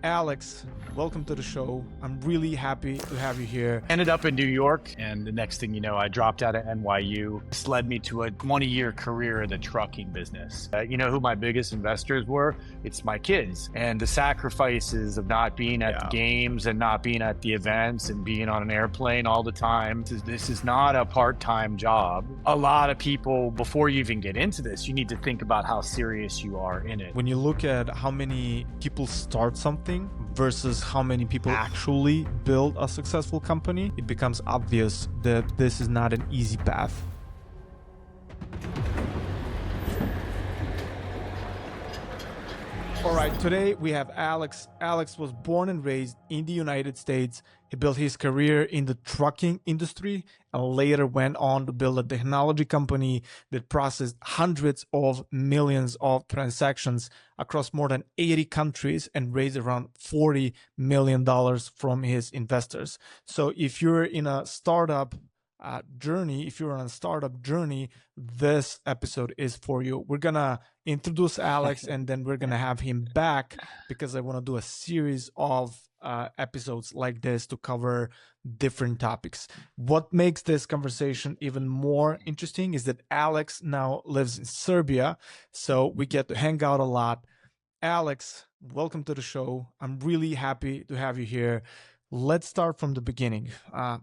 Alex, welcome to the show. I'm really happy to have you here. Ended up in New York, and the next thing you know, I dropped out of NYU. This led me to a 20-year career in the trucking business. You know who my biggest investors were? It's my kids. And the sacrifices of not being at the games and not being at the events and being on an airplane all the time. This is not a part-time job. A lot of people, before you even get into this, you need to think about how serious you are in it. When you look at how many people start something versus how many people actually build a successful company, it becomes obvious that this is not an easy path. All right, today we have Alex. Alex was born and raised in the United States. He built his career in the trucking industry and later went on to build a technology company that processed hundreds of millions of transactions across more than 80 countries and raised around $40 million from his investors. So if you're in a startup journey, this episode is for you. We're gonna introduce Alex and then we're gonna have him back because I want to do a series of episodes like this to cover different topics. What makes this conversation even more interesting is that Alex now lives in Serbia, so we get to hang out a lot. Alex, welcome to the show. I'm really happy to have you here. Let's start from the beginning.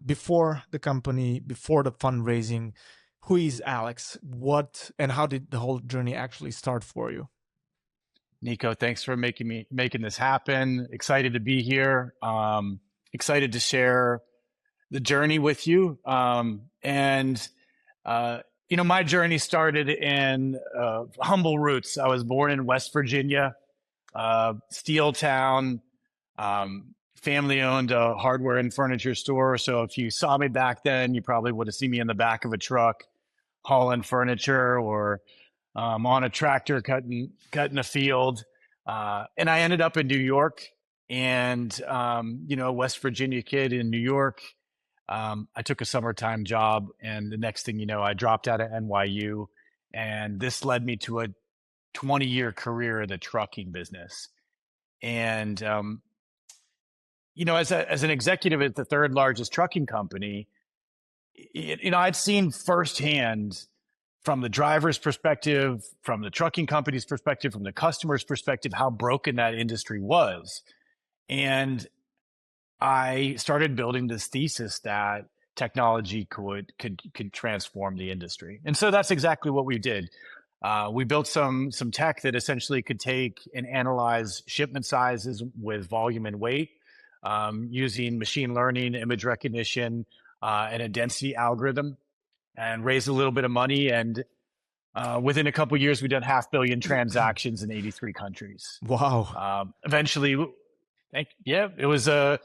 Before the company, before the fundraising, who is Alex? What and how did the whole journey actually start for you? Nico, thanks for making this happen. Excited to be here. Excited to share the journey with you. My journey started in humble roots. I was born in West Virginia, steel town. Family owned a hardware and furniture store. So if you saw me back then, you probably would have seen me in the back of a truck hauling furniture or on a tractor cutting a field. And I ended up in New York and, West Virginia kid in New York. I took a summertime job and the next thing you know, I dropped out of NYU and this led me to a 20-year career in the trucking business. And, as an executive at the third largest trucking company, I'd seen firsthand from the driver's perspective, from the trucking company's perspective, from the customer's perspective, how broken that industry was. And I started building this thesis that technology could transform the industry. And so that's exactly what we did. We built some tech that essentially could take and analyze shipment sizes with volume and weight, using machine learning, image recognition, and a density algorithm, and raised a little bit of money. And within a couple of years, we did 500 million transactions in 83 countries. Wow. Eventually, it was the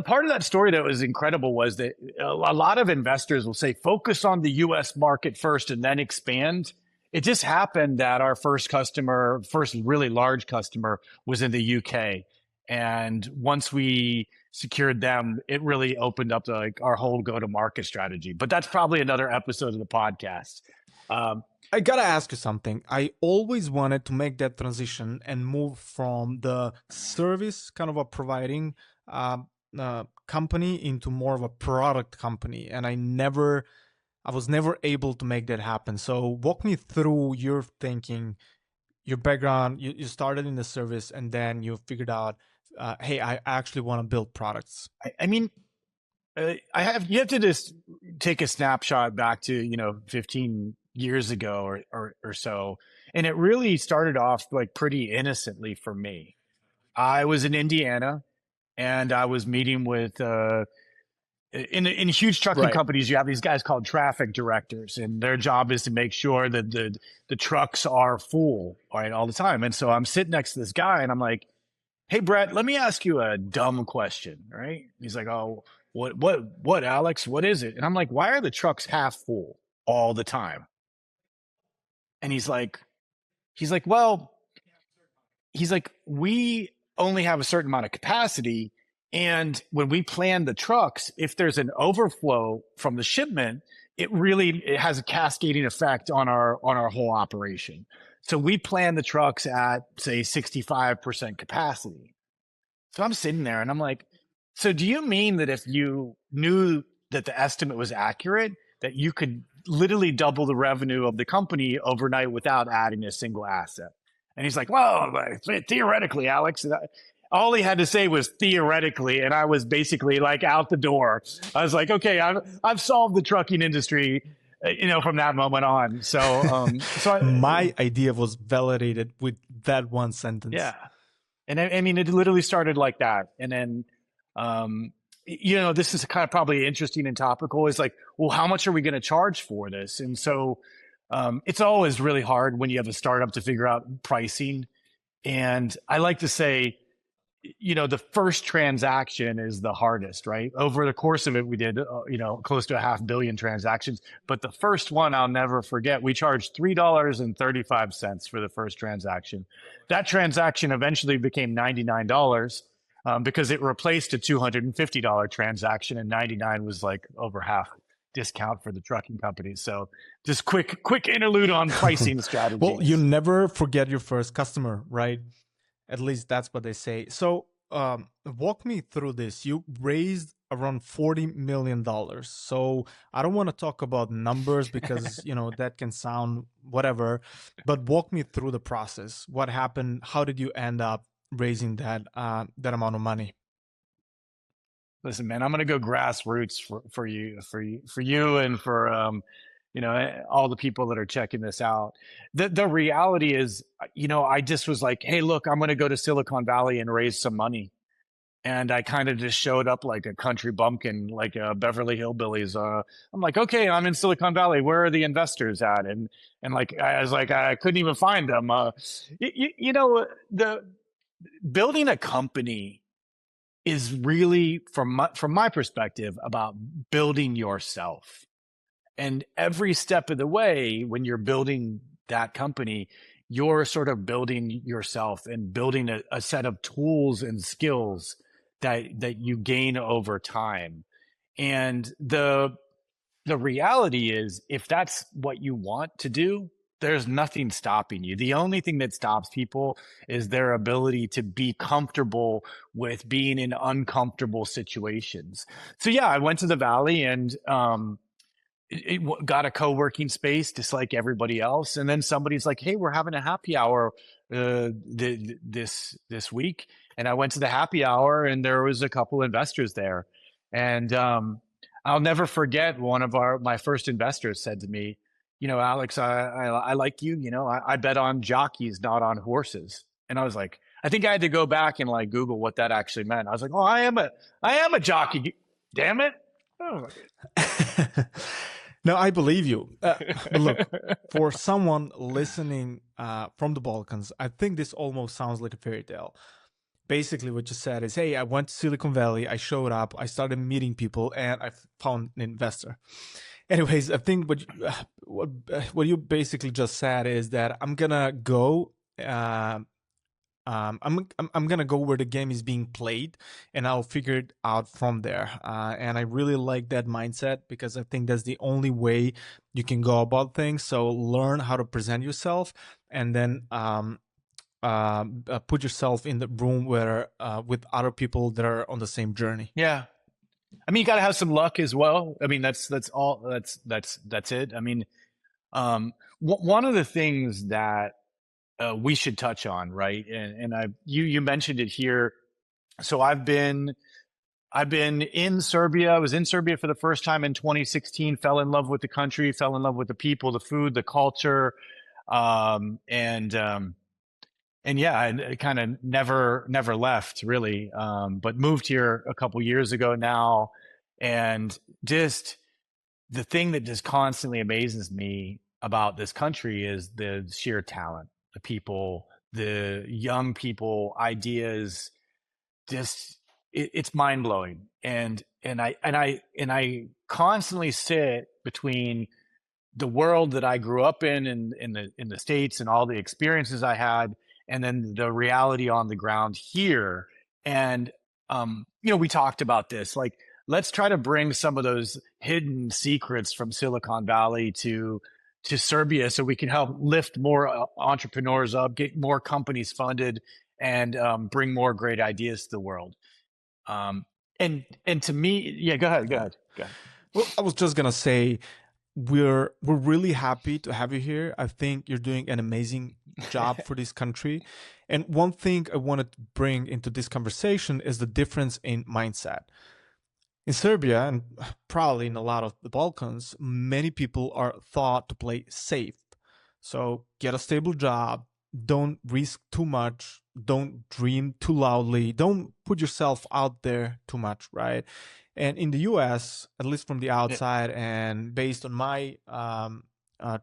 part of that story that was incredible was that a lot of investors will say, focus on the US market first and then expand. It just happened that our first really large customer was in the UK. And once we secured them, it really opened up our whole go-to-market strategy. But that's probably another episode of the podcast. I gotta ask you something. I always wanted to make that transition and move from the service kind of a providing company into more of a product company. And I was never able to make that happen. So walk me through your thinking, your background. You started in the service and then you figured out, hey, I actually want to build products. You have to just take a snapshot back to, 15 years ago or so. And it really started off pretty innocently for me. I was in Indiana and I was meeting with, in huge trucking companies, you have these guys called traffic directors, and their job is to make sure that the trucks are full, all the time. And so I'm sitting next to this guy and I'm like, hey, Brett, let me ask you a dumb question, right? He's like, oh, what, Alex, what is it? And I'm like, why are the trucks half full all the time? And he's like, we only have a certain amount of capacity. And when we plan the trucks, if there's an overflow from the shipment, it has a cascading effect on our whole operation. So we plan the trucks at, say, 65% capacity. So I'm sitting there and I'm like, so do you mean that if you knew that the estimate was accurate, that you could literally double the revenue of the company overnight without adding a single asset? And he's like, well, theoretically, Alex. And all he had to say was theoretically, and I was basically like out the door. I was like, okay, I've solved the trucking industry, from that moment on. My idea was validated with that one sentence. Yeah. And I mean, it literally started like that. And then, this is kind of probably interesting and topical is like, well, how much are we going to charge for this? And so, it's always really hard when you have a startup to figure out pricing. And I like to say, the first transaction is the hardest, right? Over the course of it, we did, close to 500 million transactions. But the first one I'll never forget, we charged $3.35 for the first transaction. That transaction eventually became $99 because it replaced a $250 transaction, and 99 was like over half discount for the trucking companies. So just quick interlude on pricing strategies. Well, you never forget your first customer, right? At least that's what they say. So walk me through this. You raised around $40 million. So I don't want to talk about numbers because, that can sound whatever, but walk me through the process. What happened? How did you end up raising that amount of money? Listen, man, I'm going to go grassroots for you and for, all the people that are checking this out. The reality is, I just was like, hey, look, I'm going to go to Silicon Valley and raise some money. And I kind of just showed up like a country bumpkin, like Beverly Hillbillies. I'm like, okay, I'm in Silicon Valley. Where are the investors at? And like, I was like, I couldn't even find them. The building a company is really, from my perspective, about building yourself. And every step of the way, when you're building that company, you're sort of building yourself and building a set of tools and skills that you gain over time. And the reality is, if that's what you want to do, there's nothing stopping you. The only thing that stops people is their ability to be comfortable with being in uncomfortable situations. So yeah, I went to the Valley and got a co-working space just like everybody else. And then somebody's like, hey, we're having a happy hour this week. And I went to the happy hour and there was a couple investors there. And I'll never forget one of my first investors said to me, Alex, I like you. I bet on jockeys, not on horses. And I was like, I think I had to go back and like Google what that actually meant. I was like, oh, I am a jockey. Damn it. Oh. No, I believe you. But look, for someone listening from the Balkans, I think this almost sounds like a fairy tale. Basically, what you said is, hey, I went to Silicon Valley, I showed up, I started meeting people, and I found an investor. Anyways, I think what you basically just said is that I'm gonna go. I'm gonna go where the game is being played, and I'll figure it out from there. And I really like that mindset because I think that's the only way you can go about things. So learn how to present yourself, and then put yourself in the room where with other people that are on the same journey. Yeah. I mean, you got to have some luck as well. I mean, that's it. I mean, one of the things that we should touch on, right? And you mentioned it here. So I've been in Serbia. I was in Serbia for the first time in 2016. Fell in love with the country. Fell in love with the people, the food, the culture, and yeah, I kind of never left really, but moved here a couple years ago now, and just the thing that just constantly amazes me about this country is the sheer talent, the people, the young people, ideas. Just it's mind blowing, and I constantly sit between the world that I grew up in the States and all the experiences I had, and then the reality on the ground here. And we talked about this. Like, let's try to bring some of those hidden secrets from Silicon Valley to Serbia, so we can help lift more entrepreneurs up, get more companies funded, and bring more great ideas to the world. Um, and to me, yeah, go ahead, go Yeah. ahead, go ahead. Well, I was just gonna say we're really happy to have you here. I think you're doing an amazing job for this country. And one thing I wanted to bring into this conversation is the difference in mindset. In Serbia and probably in a lot of the Balkans, many people are thought to play safe. So get a stable job, don't risk too much, don't dream too loudly, don't put yourself out there too much, right? And in the US, at least from the Yeah. outside and based on my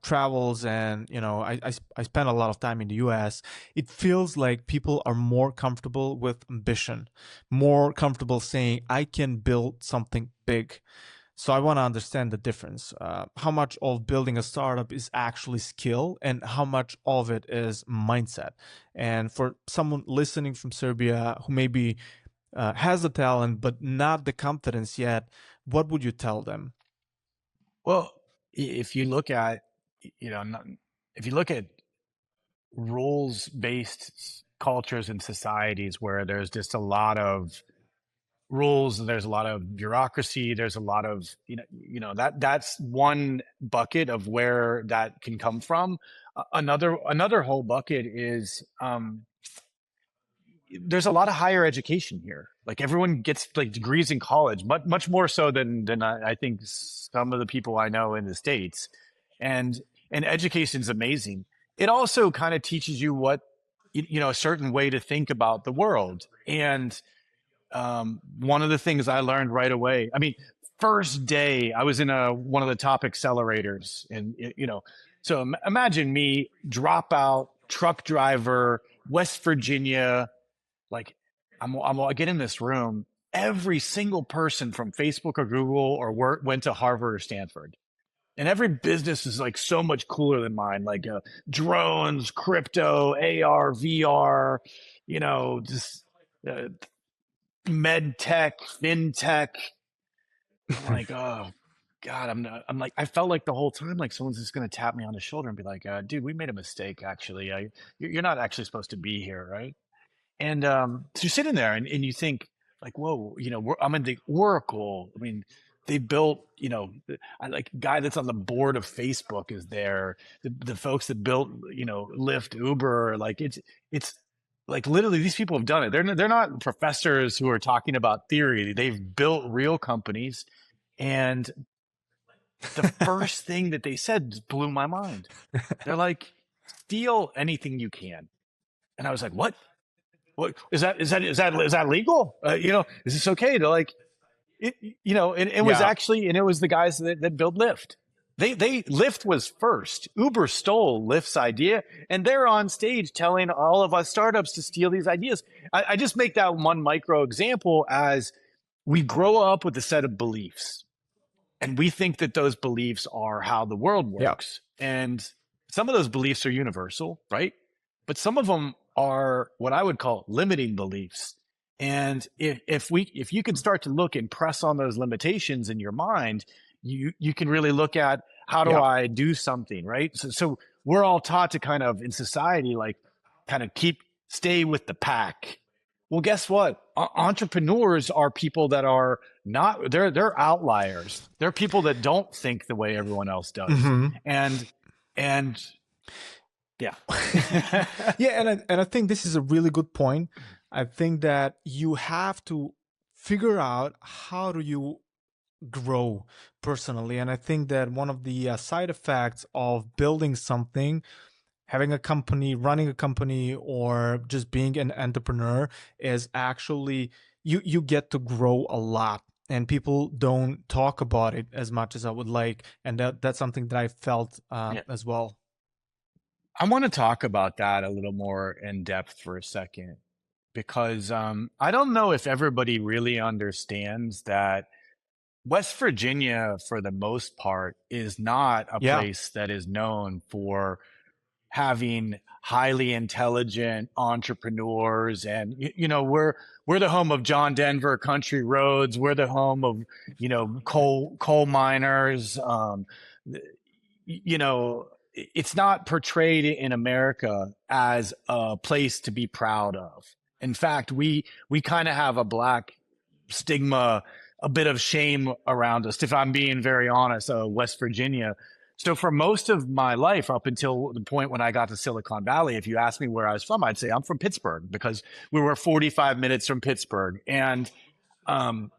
travels, and I spent a lot of time in the US, it feels like people are more comfortable with ambition, more comfortable saying, I can build something big. So I want to understand the difference. How much of building a startup is actually skill and how much of it is mindset? And for someone listening from Serbia who maybe has the talent but not the confidence yet, what would you tell them? Well, if you look at, you know, not, if you look at rules based cultures and societies where there's just a lot of rules, there's a lot of bureaucracy, there's a lot of, that's one bucket of where that can come from. Another whole bucket is there's a lot of higher education here. Like everyone gets like degrees in college, much more so than I think some of the people I know in the States. And and education is amazing. It also kind of teaches you what, a certain way to think about the world. And one of the things I learned right away, I mean, first day I was in one of the top accelerators, and so imagine me, dropout truck driver, West Virginia, like I get in this room, every single person from Facebook or Google or went to Harvard or Stanford. And every business is like so much cooler than mine, like drones, crypto, AR, VR, just uh, med tech, fintech. I'm like, oh God, I'm like, I felt like the whole time, like someone's just going to tap me on the shoulder and be like, dude, we made a mistake. Actually, you're not actually supposed to be here. Right. And so you're sitting there and you think like, whoa, I'm in the Oracle. I mean, they built, I like guy that's on the board of Facebook is there. The folks that built, Lyft, Uber, like it's like literally these people have done it. They're not professors who are talking about theory. They've built real companies. And the first thing that they said blew my mind. They're like, steal anything you can. And I was like, what? What is that legal? Is this okay to like it? And it was Yeah. actually, and it was the guys that built Lyft. They Lyft was first. Uber stole Lyft's idea, and they're on stage telling all of us startups to steal these ideas. I just make that one micro example as we grow up with a set of beliefs, and we think that those beliefs are how the world Yeah. works. And some of those beliefs are universal, right? But some of them are what I would call limiting beliefs. And if you can start to look and press on those limitations in your mind, you can really look at how do Yeah. I do something, right? So we're all taught to kind of in society, like kind of stay with the pack. Well, guess what? Entrepreneurs are people that are not, they're outliers. They're people that don't think the way everyone else does. Hmm. And and yeah. Yeah, and I think this is a really good point. I think that you have to figure out how do you grow personally, and I think that one of the side effects of building something, having a company, running a company, or just being an entrepreneur is actually you get to grow a lot. And people don't talk about it as much as I would like, and that's something that I felt Yeah. as well. I want to talk about that a little more in depth for a second because I don't know if everybody really understands that West Virginia, for the most part, is not a Yeah. place that is known for having highly intelligent entrepreneurs. And we're the home of John Denver country roads. We're the home of coal miners. You know it's not portrayed in America as a place to be proud of. In fact, we kind of have a black stigma, a bit of shame around us. If I'm being very honest, West Virginia. So for most of my life, up until the point when I got to Silicon Valley, if you asked me where I was from, I'd say I'm from Pittsburgh because we were 45 minutes from Pittsburgh. And um,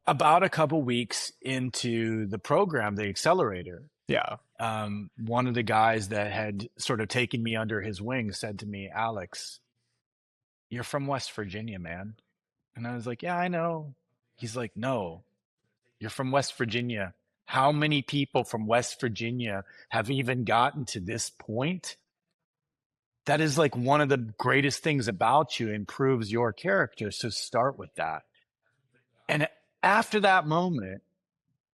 about a couple weeks into the program, the accelerator, Yeah. one of the guys that had sort of taken me under his wing said to me, Alex, you're from West Virginia, man. And I was like, yeah, I know. He's like, no, you're from West Virginia. How many people from West Virginia have even gotten to this point? That is like one of the greatest things about you, improves your character. So start with that. And after that moment,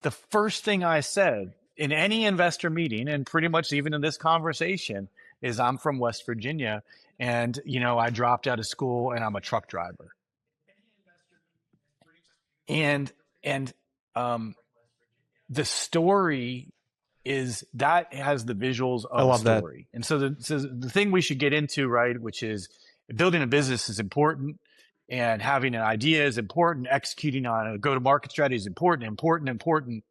the first thing I said in any investor meeting, and pretty much even in this conversation, is I'm from West Virginia. And, I dropped out of school and I'm a truck driver. And, and, um, the story is that has the visuals I of a love that. story. And so the thing we should get into, right, which is building a business is important and having an idea is important. Executing on a go-to-market strategy is important,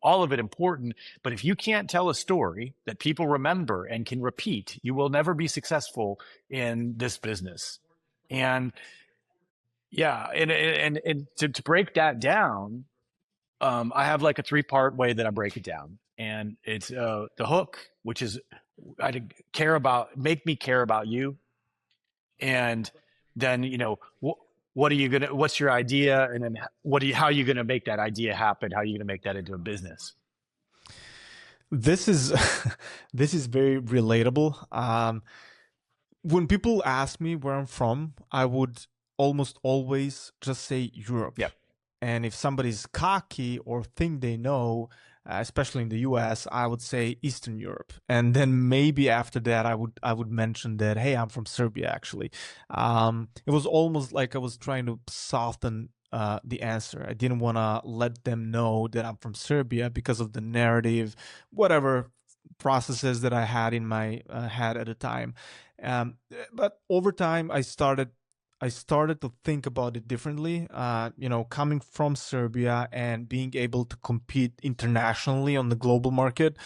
all of it important. But if you can't tell a story that people remember and can repeat, you will never be successful in this business. And yeah, and to break that down, I have like a three-part way that I break it down, and it's the hook, which is I make me care about you, and then what are you gonna, what's your idea, and then how are you gonna make that idea happen? How are you gonna make that into a business? This is this is very relatable. When people ask me where I'm from, I would almost always just say Europe. Yeah. And if somebody's cocky or think they know, especially in the US, I would say Eastern Europe. And then maybe after that, I would mention that, hey, I'm from Serbia. Actually, it was almost like I was trying to soften the answer. I didn't want to let them know that I'm from Serbia because of the narrative, whatever processes that I had in my head at the time. But over time, I started to think about it differently. Coming from Serbia and being able to compete internationally on the global market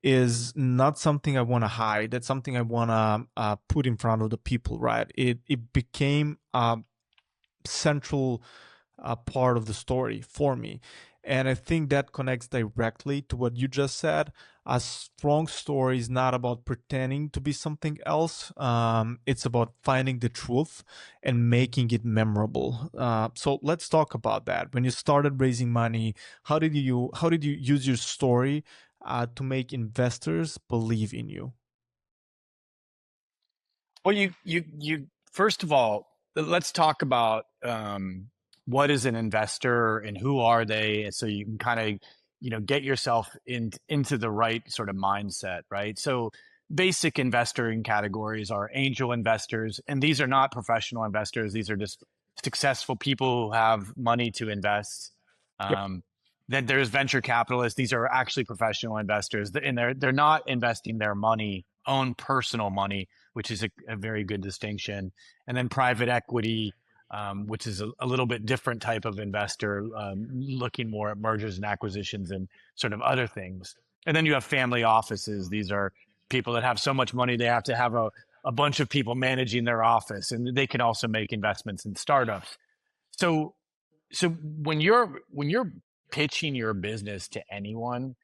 is not something I want to hide. That's something I want to put in front of the people, right? It became central part of the story for me. And I think that connects directly to what you just said. A strong story is not about pretending to be something else. It's about finding the truth and making it memorable. So let's talk about that. When you started raising money, how did you use your story to make investors believe in you? Well, you first of all, let's talk about what is an investor and who are they, so you can kind of get yourself into the right sort of mindset, right? So basic investing categories are angel investors, and these are not professional investors. These are just successful people who have money to invest. Yep. Um, then there's venture capitalists. These are actually professional investors, and they're not investing their money, own personal money, which is a very good distinction. And then private equity, which is a little bit different type of investor, looking more at mergers and acquisitions and sort of other things. And then you have family offices. These are people that have so much money they have to have a bunch of people managing their office, and they can also make investments in startups. So so when you're pitching your business to anyone,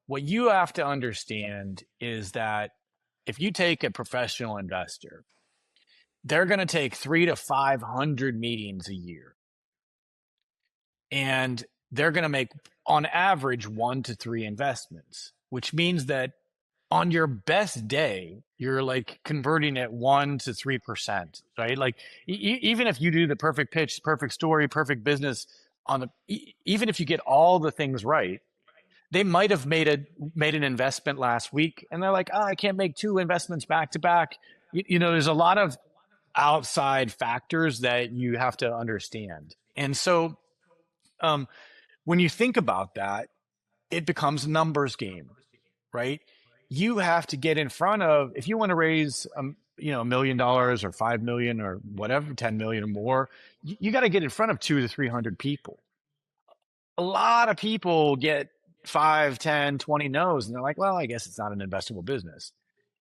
what you have to understand is that if you take a professional investor, they're going to take 3 to 500 meetings a year, and they're going to make on average 1 to 3 investments, which means that on your best day, you're like converting at 1 to 3%, right? Like even if you do the perfect pitch, perfect story, perfect business even if you get all the things right, they might have made an investment last week, and they're like, oh, I can't make 2 investments back to back. There's a lot of outside factors that you have to understand, and so when you think about that, it becomes a numbers game, right? you have to get in front of, if you want to raise, $1 million or 5 million or whatever, 10 million or more, you got to get in front of 200 to 300 people. A lot of people get 5, 10, 20 no's, and they're like, well, I guess it's not an investable business.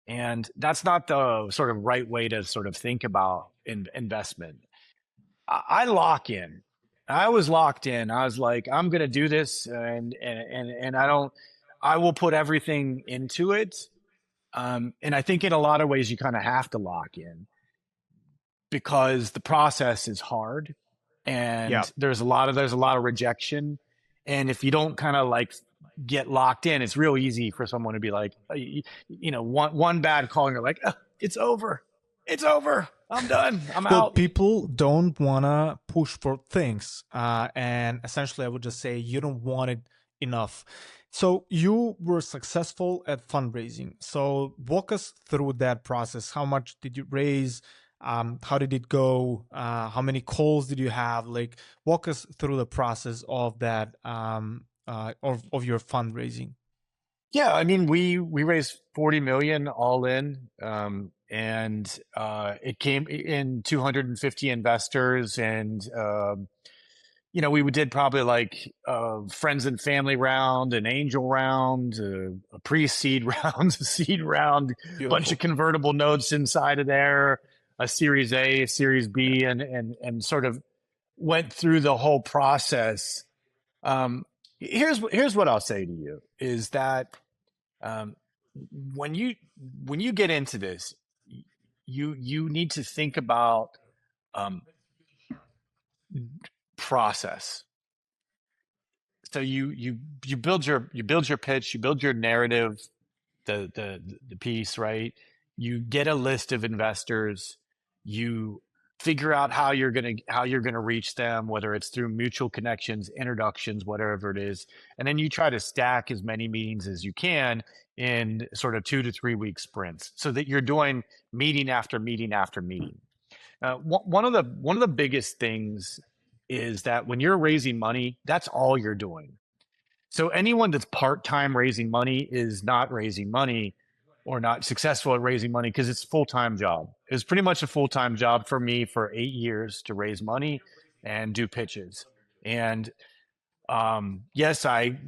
And that's not the sort of right way to sort of think about investment. I lock in. I was locked in. I was like, I'm going to do this, and I will put everything into it. And I think in a lot of ways you kind of have to lock in because the process is hard, Yeah. and there's a lot of rejection. And if you don't kind of like get locked in, it's real easy for someone to be like, one bad call and you're like, "Ugh, it's over, I'm done, I'm Well, out." people don't want to push for things. And essentially, I would just say you don't want it enough. So you were successful at fundraising. So walk us through that process. How much did you raise? How did it go? How many calls did you have? Like, walk us through the process of that, of your fundraising. Yeah, I mean, we raised 40 million all in, and it came in 250 investors, and we did probably like friends and family round, an angel round, a pre-seed round, a seed round, bunch of Beautiful. convertible notes inside of there, a Series A, a Series B, and sort of went through the whole process. Um, here's what I'll say to you is that um, when you get into this, you need to think about um, process. So you build your pitch, you build your narrative, the piece, right? You get a list of investors, you figure out how you're gonna reach them, whether it's through mutual connections, introductions, whatever it is, and then you try to stack as many meetings as you can in sort of 2 to 3 week sprints, so that you're doing meeting after meeting after meeting. One of the biggest things is that when you're raising money, that's all you're doing. So anyone that's part-time raising money is not raising money or not successful at raising money because it's a full-time job. It was pretty much a full-time job for me for 8 years to raise money and do pitches. And yes, I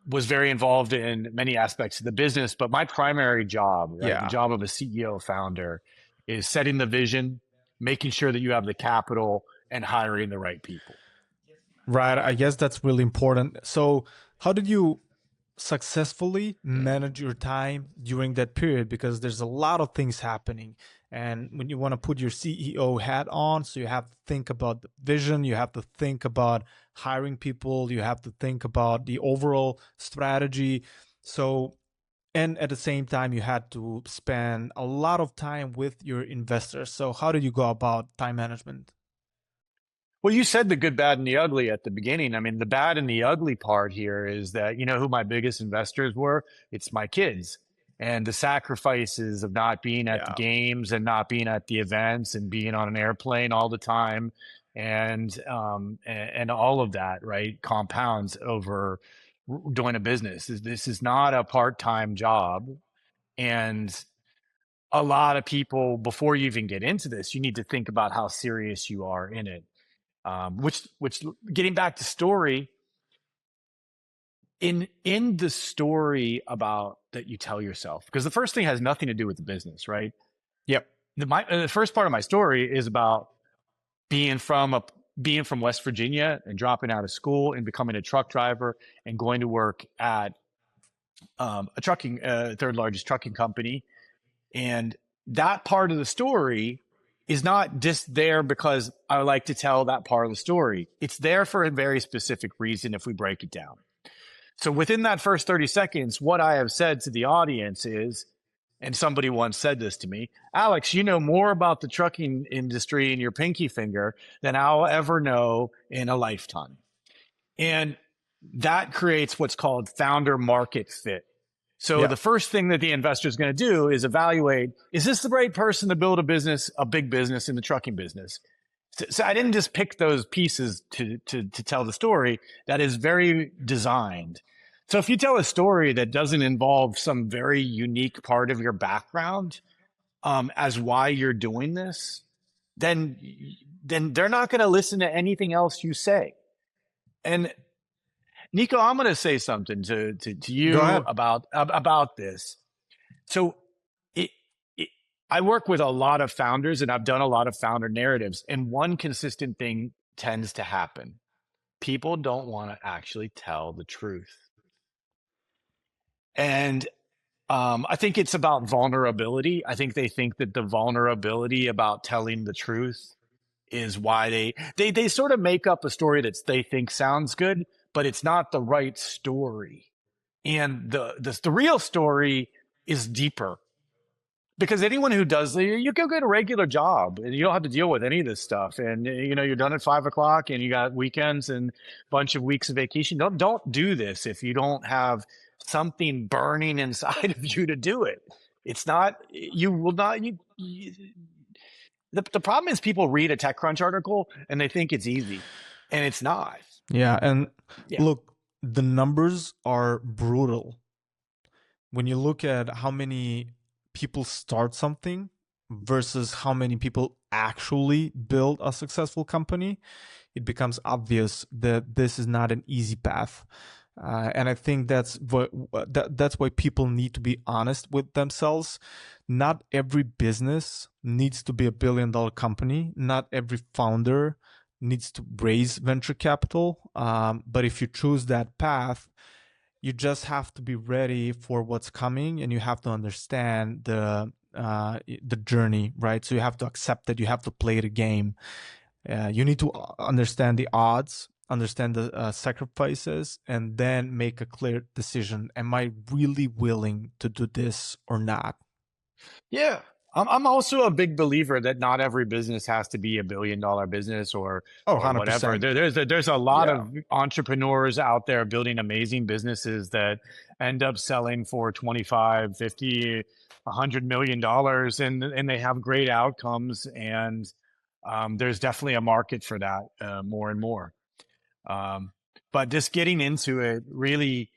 was very involved in many aspects of the business, but my primary job, right, the Yeah. job of a CEO founder, is setting the vision, making sure that you have the capital, and hiring the right people. Right. I guess that's really important. So, how did you successfully manage your time during that period? Because there's a lot of things happening. And when you want to put your CEO hat on, so you have to think about the vision, you have to think about hiring people, you have to think about the overall strategy. So, and at the same time, you had to spend a lot of time with your investors. So, how did you go about time management? Well, you said the good, bad, and the ugly at the beginning. I mean, the bad and the ugly part here is that you know who my biggest investors were? It's my kids. And the sacrifices of not being at the Yeah. games and not being at the events and being on an airplane all the time and all of that, right, compounds over doing a business. This is not a part-time job. And a lot of people, before you even get into this, you need to think about how serious you are in it. Which getting back to story, in the story about that you tell yourself, because the first thing has nothing to do with the business, right? Yep. The first part of my story is about being from a being from West Virginia and dropping out of school and becoming a truck driver and going to work at a trucking third largest trucking company. And that part of the story is not just there because I like to tell that part of the story. It's there for a very specific reason if we break it down. So within that first 30 seconds, what I have said to the audience is, and somebody once said this to me, Alex, you know more about the trucking industry in your pinky finger than I'll ever know in a lifetime. And that creates what's called founder market fit. So Yeah. the first thing that the investor is going to do is evaluate, is this the right person to build a business, a big business in the trucking business? So I didn't just pick those pieces to tell the story. That is very designed. So if you tell a story that doesn't involve some very unique part of your background, as why you're doing this, then they're not going to listen to anything else you say. And Nico, I'm going to say something to Go you ahead. about this. So it, it, I work with a lot of founders, and I've done a lot of founder narratives. And one consistent thing tends to happen: people don't want to actually tell the truth. And I think it's about vulnerability. I think they think that the vulnerability about telling the truth is why they sort of make up a story that they think sounds good, but it's not the right story. And the real story is deeper, because anyone who does, you go get a regular job and you don't have to deal with any of this stuff. And you're done at 5 o'clock and you got weekends and a bunch of weeks of vacation. Don't do this if you don't have something burning inside of you to do it. It's not, you will not, the problem is people read a TechCrunch article and they think it's easy, and it's not. Yeah, and Yeah. look, the numbers are brutal. When you look at how many people start something versus how many people actually build a successful company, it becomes obvious that this is not an easy path. And I think that's why people need to be honest with themselves. Not every business needs to be $1 billion company. Not every founder needs to raise venture capital. But if you choose that path, you just have to be ready for what's coming, and you have to understand the journey, right? So you have to accept that you have to play the game. You need to understand the odds, understand the sacrifices, and then make a clear decision. Am I really willing to do this or not? Yeah. I'm also a big believer that not every business has to be $1 billion business Oh, or whatever. 100%. There's a lot Yeah. of entrepreneurs out there building amazing businesses that end up selling for 25, 50, $100 million, and they have great outcomes. And there's definitely a market for that, more and more. Um, but just getting into it, really,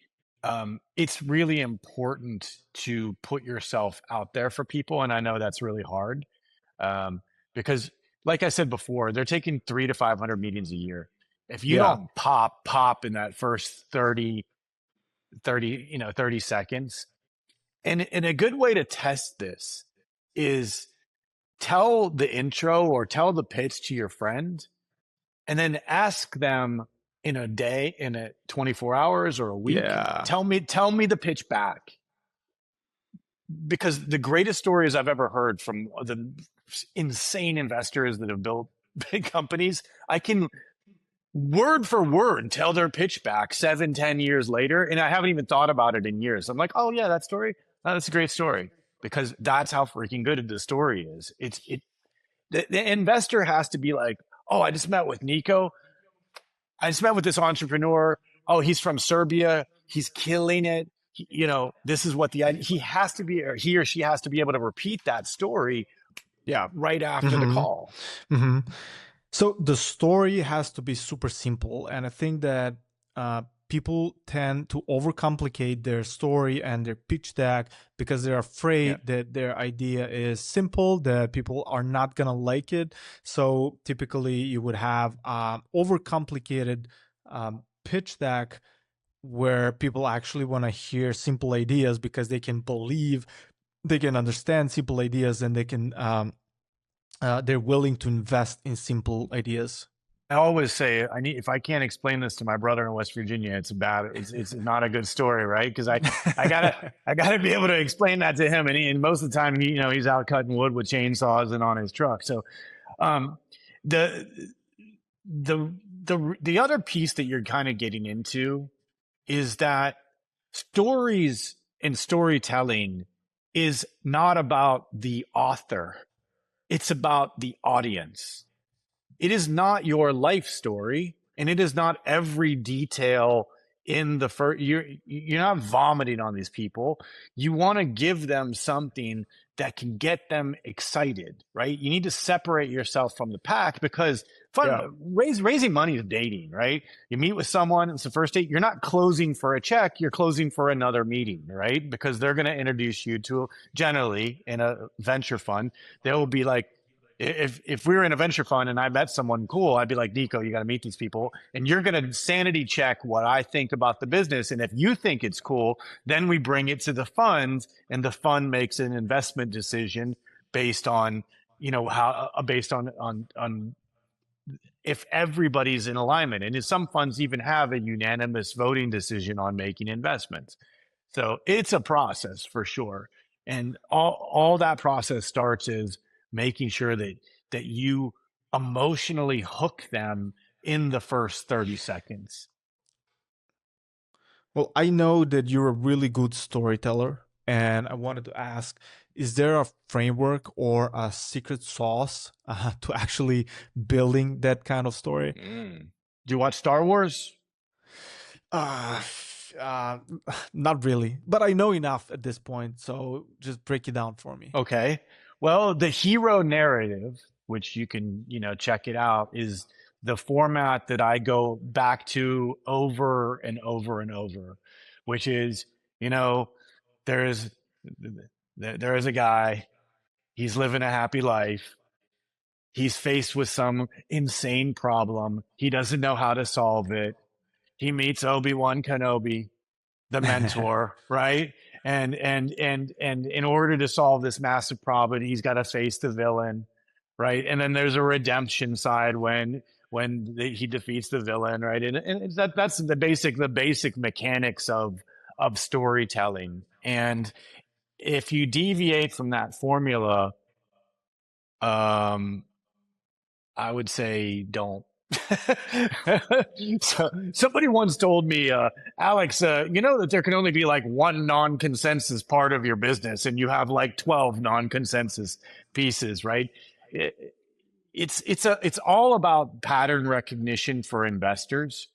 it's really important to put yourself out there for people. And I know that's really hard, um, because, like I said before, they're taking 300 to 500 meetings a year. If you Yeah. don't pop in that first 30 seconds, and a good way to test this is tell the intro or tell the pitch to your friend, and then ask them in a day, in a 24 hours or a week, Yeah. tell me the pitch back. Because the greatest stories I've ever heard from the insane investors that have built big companies, I can word for word tell their pitch back 7, 10 years later, and I haven't even thought about it in years. I'm like, oh yeah, that story, oh, that's a great story, because that's how freaking good the story is. The investor has to be like, oh, I just met with Nico. I just met with this entrepreneur. Oh, he's from Serbia. He's killing it. This is what he has to be, or he or she has to be able to repeat that story Yeah. right after the Hmm. call. Hmm. So the story has to be super simple. And I think that people tend to overcomplicate their story and their pitch deck because they're Yeah. afraid that their idea is simple, that people are not going to like it. So typically you would have overcomplicated pitch deck where people actually want to hear simple ideas because they can believe, they can understand simple ideas, and they're willing to invest in simple ideas. I always say, if I can't explain this to my brother in West Virginia, it's not a good story, right? Because I gotta be able to explain that to him, and most of the time he's out cutting wood with chainsaws and on his truck. So um, the the other piece that you're kind of getting into is that stories and storytelling is not about the author. It's about the audience. It is not your life story, and it is not every detail in the first. You're not vomiting on these people. You want to give them something that can get them excited, right? You need to separate yourself from the pack, because Yeah. Raising money is dating, right? You meet with someone, it's the first date. You're not closing for a check, you're closing for another meeting, right? Because they're going to introduce you to, generally in a venture fund, they will be like, if we were in a venture fund and I met someone cool, I'd be like, Nico, you got to meet these people, and you're going to sanity check what I think about the business. And if you think it's cool, then we bring it to the fund, and the fund makes an investment decision based on, how based on if everybody's in alignment. And some funds even have a unanimous voting decision on making investments. So it's a process for sure. And all that process starts is making sure that you emotionally hook them in the first 30 seconds. Well, I know that you're a really good storyteller, and I wanted to ask, is there a framework or a secret sauce to actually building that kind of story? Mm. Do you watch Star Wars? Uh, uh, Not really, but I know enough at this point, so just break it down for me. Okay. Well, the hero narrative, which you can, check it out, is the format that I go back to over and over and over, which is, there is there is a guy, he's living a happy life. He's faced with some insane problem. He doesn't know how to solve it. He meets Obi-Wan Kenobi, the mentor, right? And in order to solve this massive problem, he's got to face the villain, right? And then there's a redemption side he defeats the villain, right? And that's the basic mechanics of storytelling. And if you deviate from that formula, um, I would say don't. So somebody once told me, Alex, you know that there can only be like one non-consensus part of your business, and you have like 12 non-consensus pieces, right? It, it's all about pattern recognition for investors,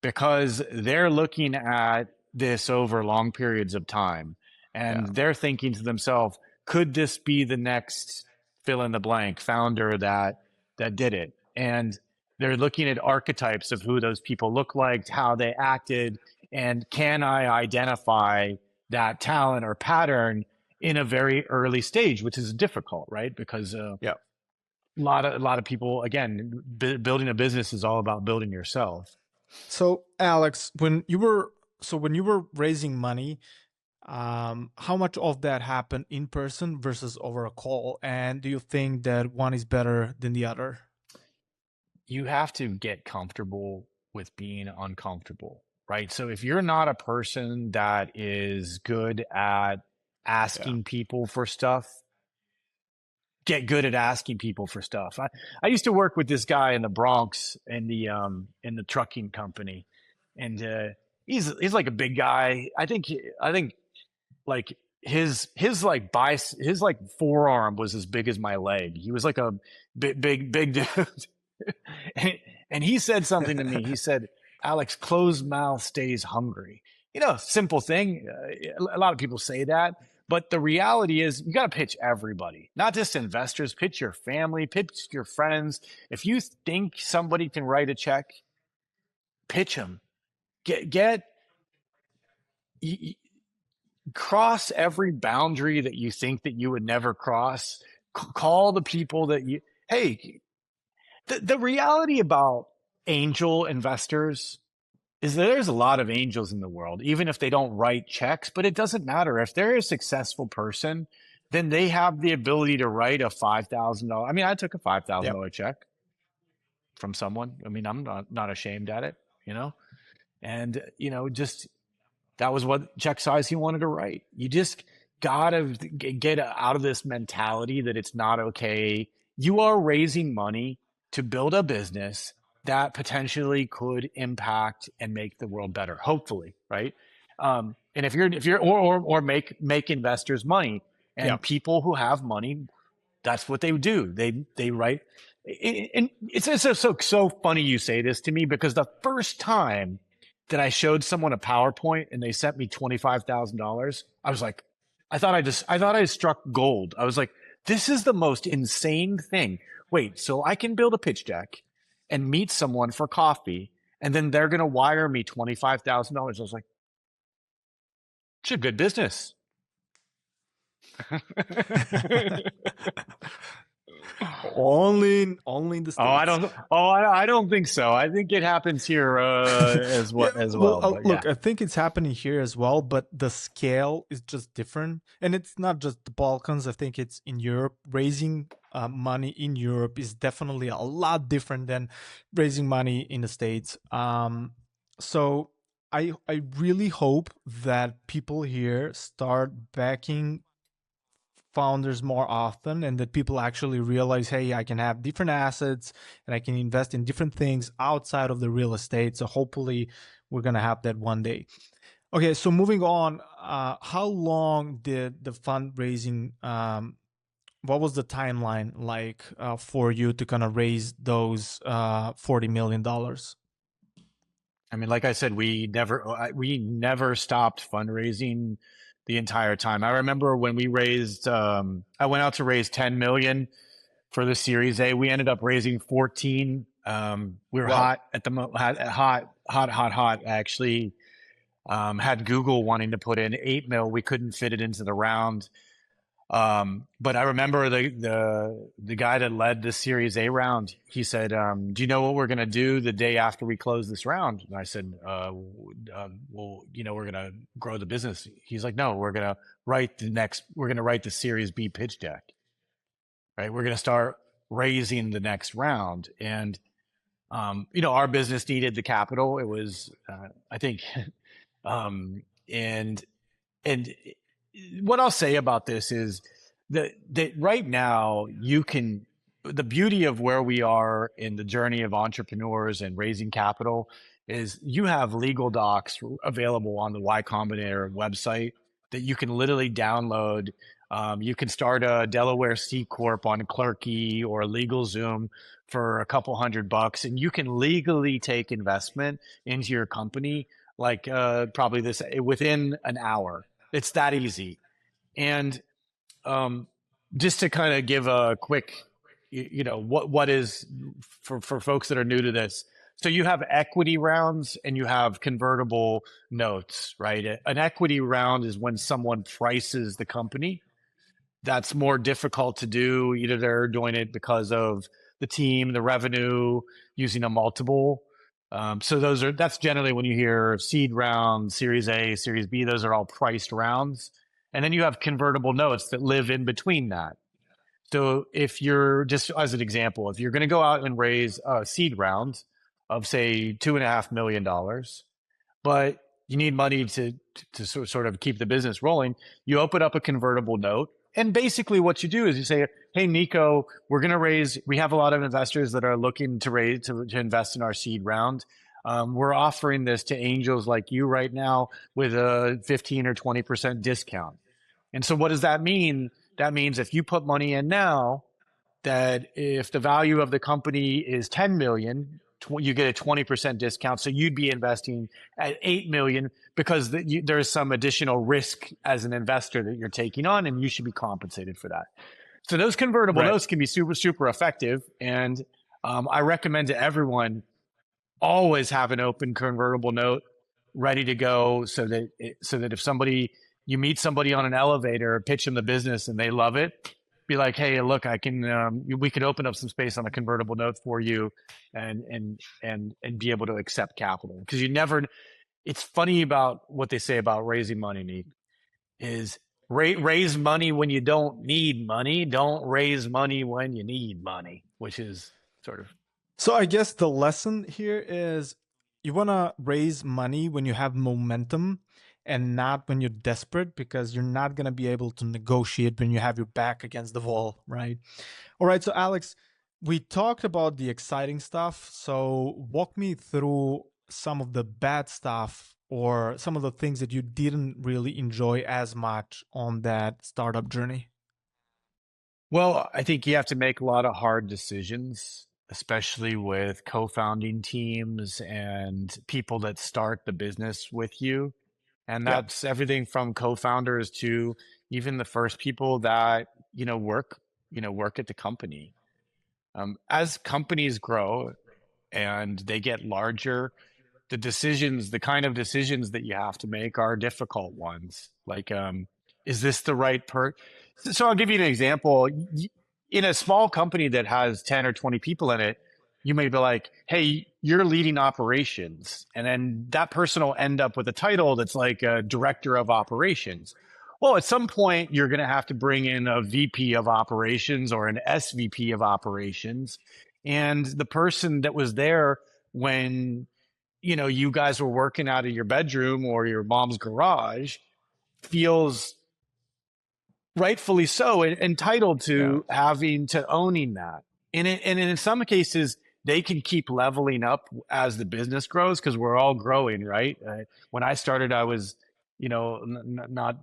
because they're looking at this over long periods of time, Yeah. and they're thinking to themselves, could this be the next fill in the blank founder that did it? And they're looking at archetypes of who those people look like, how they acted, and can I identify that talent or pattern in a very early stage, which is difficult, right? Because Yeah. a lot of people, again, building a business is all about building yourself. So, Alex, when you were raising money, how much of that happened in person versus over a call? And do you think that one is better than the other? You have to get comfortable with being uncomfortable, right? So if you're not a person that is good at Yeah. asking people for stuff, get good at asking people for stuff. I used to work with this guy in the Bronx in the trucking company, and he's like a big guy. I think like his like forearm was as big as my leg. He was like a big dude. and, and he said something to me. He said, Alex, closed mouth stays hungry. Simple thing. A lot of people say that, but the reality is you got to pitch everybody, not just investors. Pitch your family, pitch your friends. If you think somebody can write a check, pitch them. Get cross every boundary that you think that you would never cross. Call the people that you. Hey, the reality about angel investors is that there's a lot of angels in the world, even if they don't write checks, but it doesn't matter. If they're a successful person, then they have the ability to write a $5,000. I mean, I took a Yep. $5,000 check from someone. I mean, I'm not ashamed at it, and, just that was what check size he wanted to write. You just gotta get out of this mentality that it's not okay. You are raising money to build a business that potentially could impact and make the world better. Hopefully, right? And if you're or make investors money, and Yep. people who have money, that's what they do. They write. And it's so funny you say this to me, because the first time that I showed someone a PowerPoint and they sent me $25,000, I was like, I thought I struck gold. I was like, this is the most insane thing. Wait, so I can build a pitch deck and meet someone for coffee, and then they're going to wire me $25,000. I was like, it's a good business. Only in the States. I don't think so. I think it happens here Yeah, as well, well. But yeah, look, I think it's happening here as well, but the scale is just different. And it's not just the Balkans, I think it's in Europe. Raising money in Europe is definitely a lot different than raising money in the States. So I really hope that people here start backing founders more often, and that people actually realize, hey, I can have different assets and I can invest in different things outside of the real estate. So hopefully we're going to have that one day. Okay, so moving on, how long did the fundraising, what was the timeline like for you to kind of raise those $40 million? I mean, like I said, we never stopped fundraising the entire time. I remember when we raised, I went out to raise 10 million for the Series A. We ended up raising 14. We were Wow. hot at the hot. Actually, had Google wanting to put in 8 mil. We couldn't fit it into the round. But I remember the guy that led the Series A round. He said, "Do you know what we're going to do the day after we close this round?" And I said, "Well, we're going to grow the business." He's like, "No, we're going to We're going to write the Series B pitch deck. Right? We're going to start raising the next round." And our business needed the capital. It was, I think, and and what I'll say about this is that right now the beauty of where we are in the journey of entrepreneurs and raising capital is you have legal docs available on the Y Combinator website that you can literally download. You can start a Delaware C Corp on Clerky or LegalZoom for a couple $100, and you can legally take investment into your company like probably this within an hour. It's that easy. And um, just to kind of give a quick, what is for folks that are new to this. So you have equity rounds and you have convertible notes, right? An equity round is when someone prices the company. That's more difficult to do. Either they're doing it because of the team, the revenue, using a multiple. So that's generally when you hear seed round, Series A, Series B. Those are all priced rounds, and then you have convertible notes that live in between that. So if you're just as an example, if you're going to go out and raise a seed round of say $2.5 million, but you need money to sort of keep the business rolling, you open up a convertible note. And basically what you do is you say, hey, Nico, we have a lot of investors that are looking to invest in our seed round. We're offering this to angels like you right now with a 15 or 20% discount. And so what does that mean? That means if you put money in now, that if the value of the company is 10 million, you get a 20% discount. So you'd be investing at 8 million because there's some additional risk as an investor that you're taking on, and you should be compensated for that. So those convertible Right. notes can be super, super effective. And I recommend to everyone always have an open convertible note ready to go so that if you meet somebody on an elevator, pitch them the business and they love it, be like, hey, look, we can open up some space on a convertible note for you and be able to accept capital. Because it's funny about what they say about raising money, Nick, is raise money when you don't need money. Don't raise money when you need money, which is sort of, So I guess the lesson here is you want to raise money when you have momentum and not when you're desperate, because you're not going to be able to negotiate when you have your back against the wall, right? All right, so Alex, we talked about the exciting stuff. So walk me through some of the bad stuff or some of the things that you didn't really enjoy as much on that startup journey. well, I think you have to make a lot of hard decisions, especially with co-founding teams and people that start the business with you. And Yeah. that's everything from co-founders to even the first people that, work at the company. As companies grow, and they get larger, the decisions, the kind of decisions that you have to make are difficult ones. Like, is this the right So I'll give you an example. In a small company that has 10 or 20 people in it, you may be like, hey, you're leading operations. And then that person will end up with a title that's like a director of operations. Well, at some point, you're going to have to bring in a VP of operations or an SVP of operations. And the person that was there when you guys were working out of your bedroom or your mom's garage feels rightfully so entitled Yeah. to having to owning that. And in some cases, they can keep leveling up as the business grows because we're all growing, right? When I started, I was, not,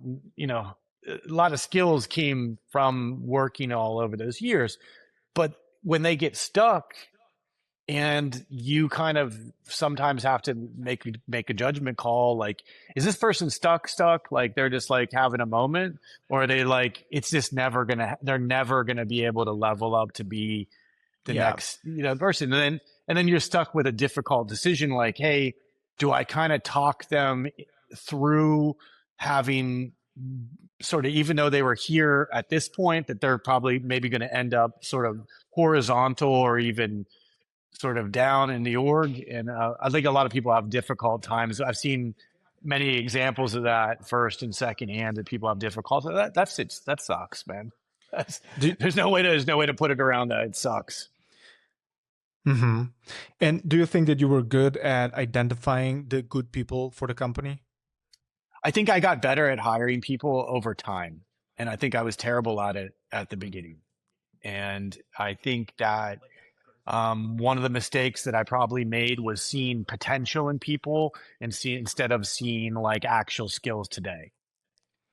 a lot of skills came from working all over those years. But when they get stuck, and you kind of sometimes have to make a judgment call, like, is this person stuck, like they're just like having a moment, or are they like it's just they're never gonna be able to level up to be the Yeah. next person. And then you're stuck with a difficult decision, like, hey, do I kind of talk them through having sort of, even though they were here at this point, that they're probably maybe going to end up sort of horizontal or even sort of down in the org. And I think a lot of people have difficult times. I've seen many examples of that first and second hand, that people have difficulty. That sucks, man. That's, Do, there's no way to put it around that. It sucks. hmm And do you think that you were good at identifying the good people for the company? I think I got better at hiring people over time. And I think I was terrible at it at the beginning. And I think that one of the mistakes that I probably made was seeing potential in people instead of seeing like actual skills today.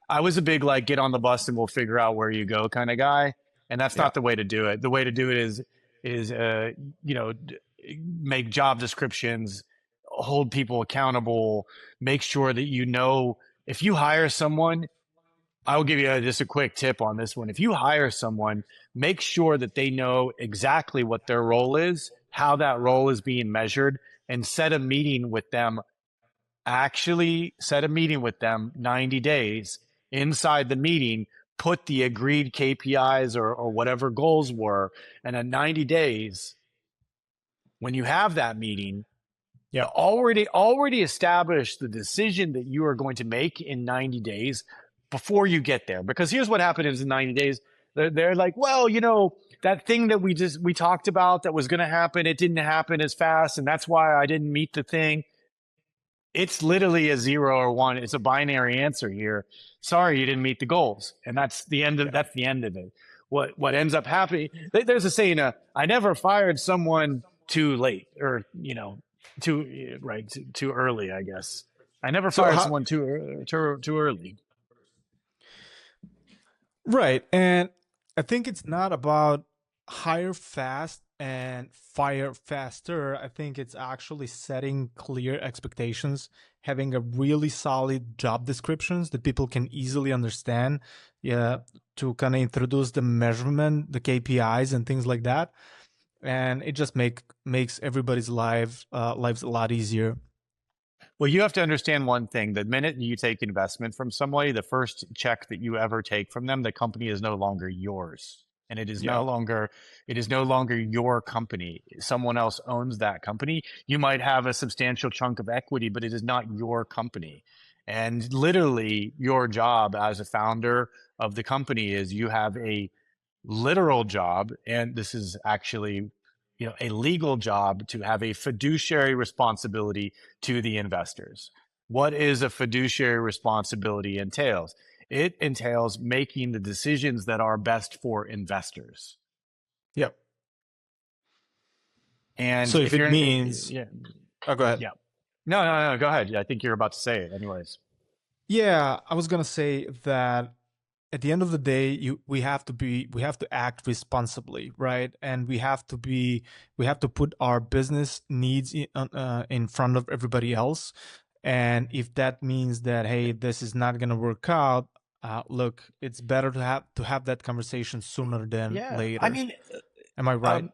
I was a big like get on the bus and we'll figure out where you go kind of guy, and that's Yeah. not the way to do it. The way to do it is you know make job descriptions, hold people accountable, make sure that if you hire someone. I will give you just a quick tip on this one. If you hire someone, make sure that they know exactly what their role is, how that role is being measured, and set a meeting with them. Actually, set a meeting with them 90 days. Inside the meeting, put the agreed KPIs or whatever goals were. And in 90 days, when you have that meeting, Yeah. already established the decision that you are going to make in 90 days before you get there. Because here's what happened in 90 days. They're like, well, that thing that we talked about that was going to happen, it didn't happen as fast, and that's why I didn't meet the thing. It's literally a 0 or 1. It's a binary answer here. Sorry, you didn't meet the goals, and that's the end of Yeah. it. What ends up happening? There's a saying: "I never fired someone too late, or too early." I guess I never So fired how, someone too early. right. And I think it's not about hire fast and fire faster. I think it's actually setting clear expectations, having a really solid job descriptions that people can easily understand. Yeah, to kind of introduce the measurement, the KPIs and things like that. And it just makes everybody's lives a lot easier. Well, you have to understand one thing. The minute you take investment from somebody, the first check that you ever take from them, the company is no longer yours. And Yeah. it is no longer your company. Someone else owns that company. You might have a substantial chunk of equity, but it is not your company. And literally your job as a founder of the company is you have a literal job, and this is actually a legal job, to have a fiduciary responsibility to the investors. What is a fiduciary responsibility entails? It entails making the decisions that are best for investors. Yep. And So if if it you're, means, yeah, oh, go ahead. yeah, no, go ahead. I think you're about to say it, anyways. Yeah, I was gonna say that at the end of the day, we have to act responsibly, right? And we have to put our business needs in front of everybody else. And if that means that, hey, this is not gonna work out, look, it's better to have that conversation sooner than Yeah, I later. mean, Am I right? um,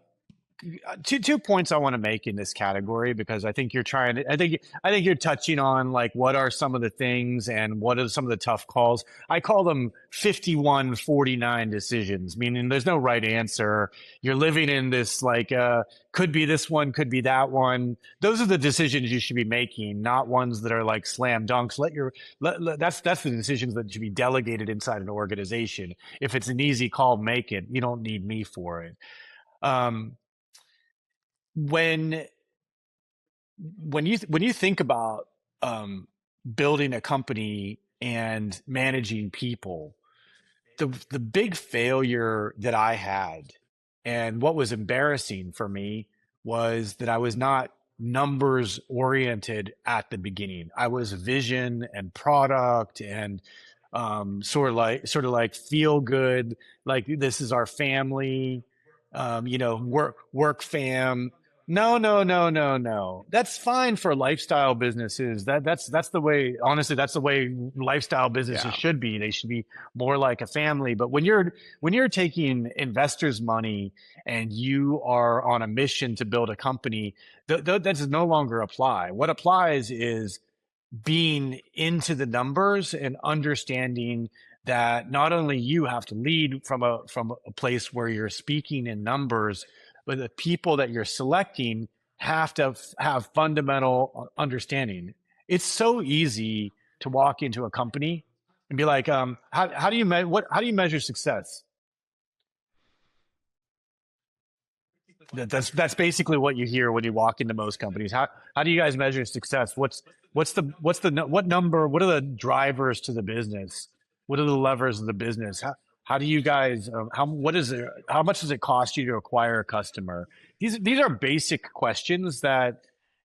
two points I want to make in this category, because I think you're trying to, I think you're touching on like what are some of the things and what are some of the tough calls. I call them 51-49 decisions, meaning there's no right answer. You're living in this like could be this one, could be that one. Those are the decisions you should be making, not ones that are like slam dunks. That's the decisions that should be delegated inside an organization. If it's an easy call, make it. You don't need me for it. Um, when when you think about building a company and managing people, the big failure that I had, and what was embarrassing for me, was that I was not numbers oriented at the beginning. I was vision and product and sort of like feel good, like this is our family, work fam. No, no, no, no, no. That's fine for lifestyle businesses. That's the way. Honestly, that's the way lifestyle businesses Yeah. should be. They should be more like a family. But when you're taking investors' money and you are on a mission to build a company, that does no longer apply. What applies is being into the numbers and understanding that not only you have to lead from a place where you're speaking in numbers, but the people that you're selecting have to have fundamental understanding. It's so easy to walk into a company and be like, how do you how do you measure success? That's basically what you hear when you walk into most companies. How do you guys measure success? What number? What are the drivers to the business? What are the levers of the business? How do you guys how much does it cost you to acquire a customer? These are basic questions that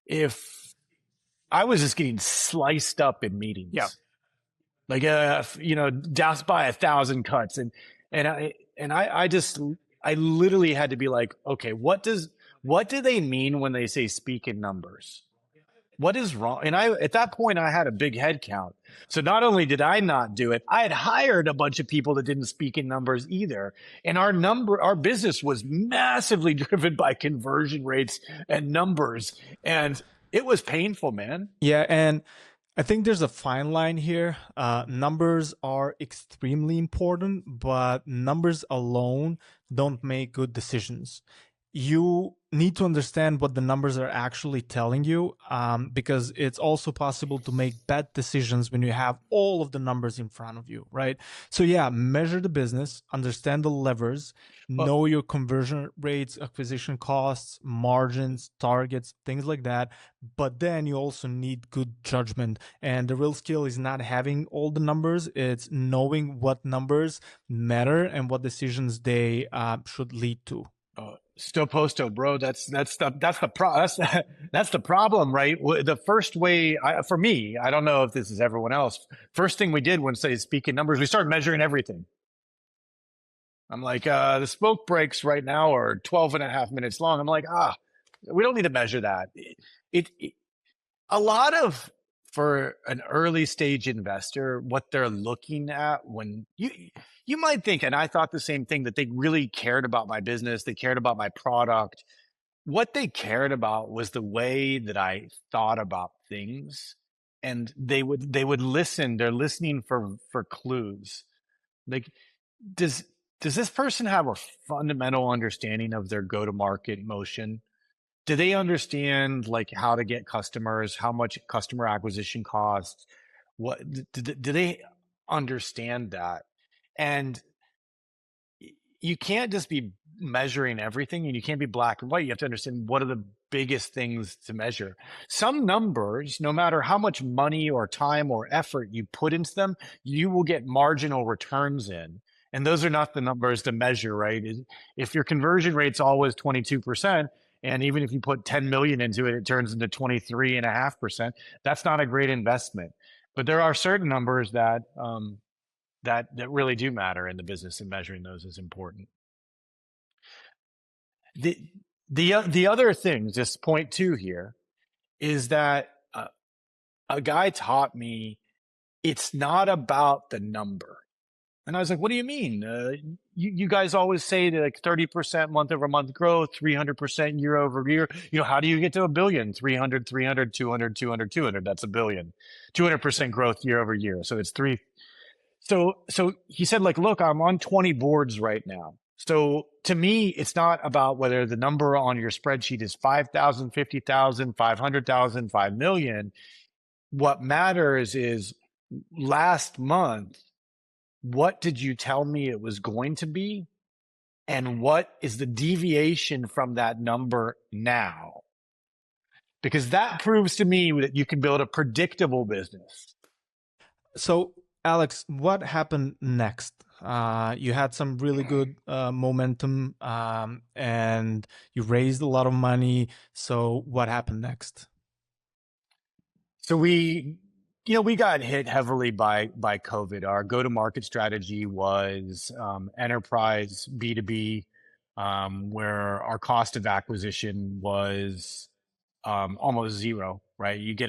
if I was just getting sliced up in Yeah. meetings, like doused by 1,000 cuts, and I literally had to be like, okay, what do they mean when they say speak in numbers? What is wrong? And I at that point I had a big head count. So not only did I not do it, I had hired a bunch of people that didn't speak in numbers either. And our business was massively driven by conversion rates and numbers. And it was painful, man. Yeah, and I think there's a fine line here. Numbers are extremely important, but numbers alone don't make good decisions. You need to understand what the numbers are actually telling you, because it's also possible to make bad decisions when you have all of the numbers in front of you, right? So, yeah, measure the business, understand the levers, Well, know your conversion rates, acquisition costs, margins, targets, things like that. But then you also need good judgment. And the real skill is not having all the numbers, it's knowing what numbers matter and what decisions they should lead to. Sto posto, bro. That's the problem, right? The first way, for me, I don't know if this is everyone else. First thing we did when say speaking numbers, we started measuring everything. I'm like, the smoke breaks right now are 12 and a half minutes long. I'm like, we don't need to measure that. It a lot of for an early stage investor, what they're looking at when you might think, and I thought the same thing, that they really cared about my business, they cared about my product. What they cared about was the way that I thought about things, and they would listen. They're listening for clues. Like, does does this person have a fundamental understanding of their go to market motion? Do they understand like how to get customers, how much customer acquisition costs? What do they understand that? And you can't just be measuring everything, and you can't be black and white. You have to understand what are the biggest things to measure. Some numbers, no matter how much money or time or effort you put into them, you will get marginal returns in. And those are not the numbers to measure, right? If your conversion rate's always 22%, and even if you put 10 million into it, it turns into 23.5%, that's not a great investment. But there are certain numbers that really do matter in the business, and measuring those is important. The the other thing, just point two here, is that a guy taught me it's not about the number. And I was like, what do you mean? You guys always say that like 30% month over month growth, 300% year over year. How do you get to a billion? 300, 300, 200, 200, 200. That's a billion. Yeah. 200% growth year over year. So it's three. So he said, like, look, I'm on 20 boards right now. So to me, it's not about whether the number on your spreadsheet is 5,000, 50,000, 500,000, 5 million. What matters is last month, what did you tell me it was going to be? And what is the deviation from that number now? Because that proves to me that you can build a predictable business. So, Alex, what happened next? You had some really good momentum, and you raised a lot of money. So, what happened next? So we got hit heavily by COVID. Our go-to-market strategy was enterprise B2B, where our cost of acquisition was almost zero, right? You get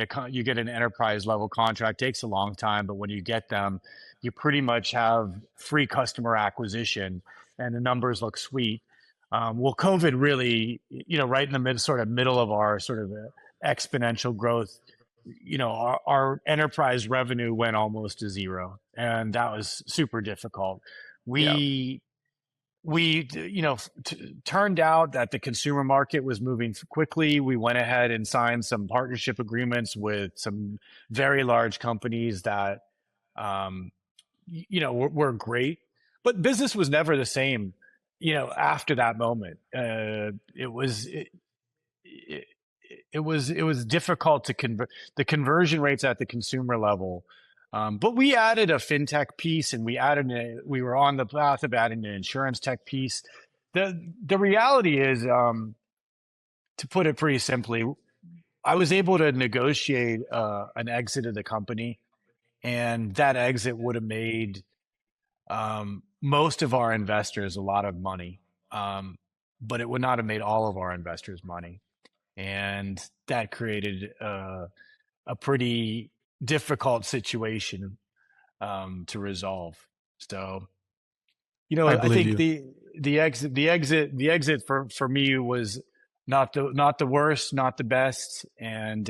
an enterprise level contract, takes a long time, but when you get them, you pretty much have free customer acquisition, and the numbers look sweet. Well, COVID really, right in the middle of our sort of exponential growth, our enterprise revenue went almost to zero, and that was super difficult. Yeah, We turned out that the consumer market was moving quickly. We went ahead and signed some partnership agreements with some very large companies that, um, were great, but business was never the same. After that moment, it, it was difficult to convert the conversion rates at the consumer level. But we added a fintech piece, and we were on the path of adding an insurance tech piece. The reality is, to put it pretty simply, I was able to negotiate an exit of the company, and that exit would have made most of our investors a lot of money, um, but it would not have made all of our investors money, and that created a pretty difficult situation to resolve. So, I I believe think you. the exit for me was not the worst, not the best, and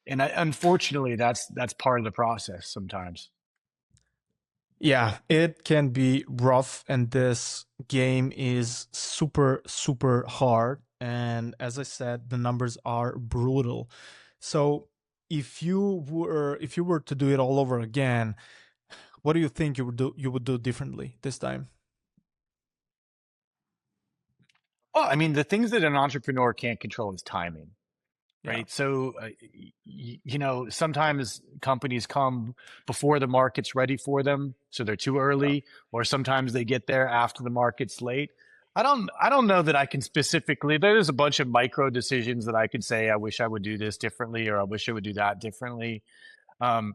unfortunately, that's part of the process sometimes. Yeah, it can be rough, and this game is super, super hard. And as I said, the numbers are brutal. So, if you were to do it all over again, what do you think you would do differently this time? Well, I mean, the things that an entrepreneur can't control is timing. Yeah, Right. So, sometimes companies come before the market's ready for them, so they're too yeah. early, or sometimes they get there after the market's late. I don't know that I can specifically, there's a bunch of micro decisions that I could say, I wish I would do this differently, or I wish I would do that differently. Um,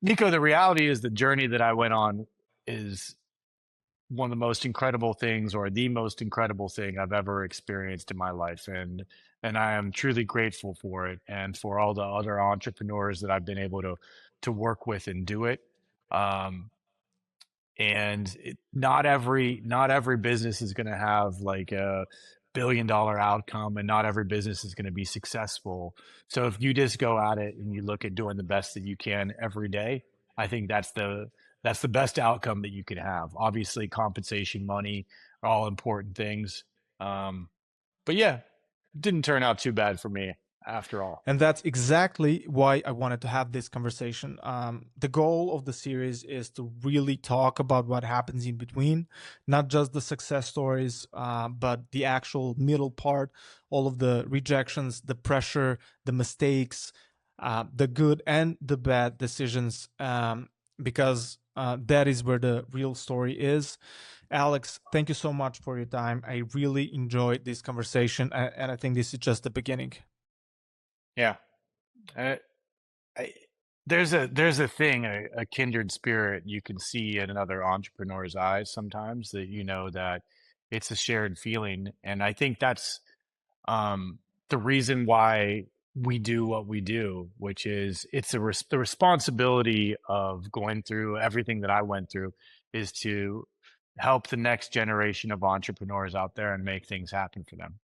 Nico, the reality is the journey that I went on is one of the most incredible things, or the most incredible thing I've ever experienced in my life, and I am truly grateful for it, and for all the other entrepreneurs that I've been able to work with and do it. Um, and not every business is going to have like a billion-dollar outcome, and not every business is going to be successful. So if you just go at it and you look at doing the best that you can every day, I think that's the best outcome that you can have. Obviously, compensation, money are all important things. But yeah, it didn't turn out too bad for me after all. And that's exactly why I wanted to have this conversation. The goal of the series is to really talk about what happens in between, not just the success stories, but the actual middle part, all of the rejections, the pressure, the mistakes, the good and the bad decisions, because that is where the real story is. Alex, thank you so much for your time. I really enjoyed this conversation, and I think this is just the beginning. Yeah. Uh, I, there's a thing, a kindred spirit you can see in another entrepreneur's eyes sometimes, that that it's a shared feeling, and I think that's the reason why. we do what we do, which is it's the responsibility of going through everything that I went through is to help the next generation of entrepreneurs out there and make things happen for them.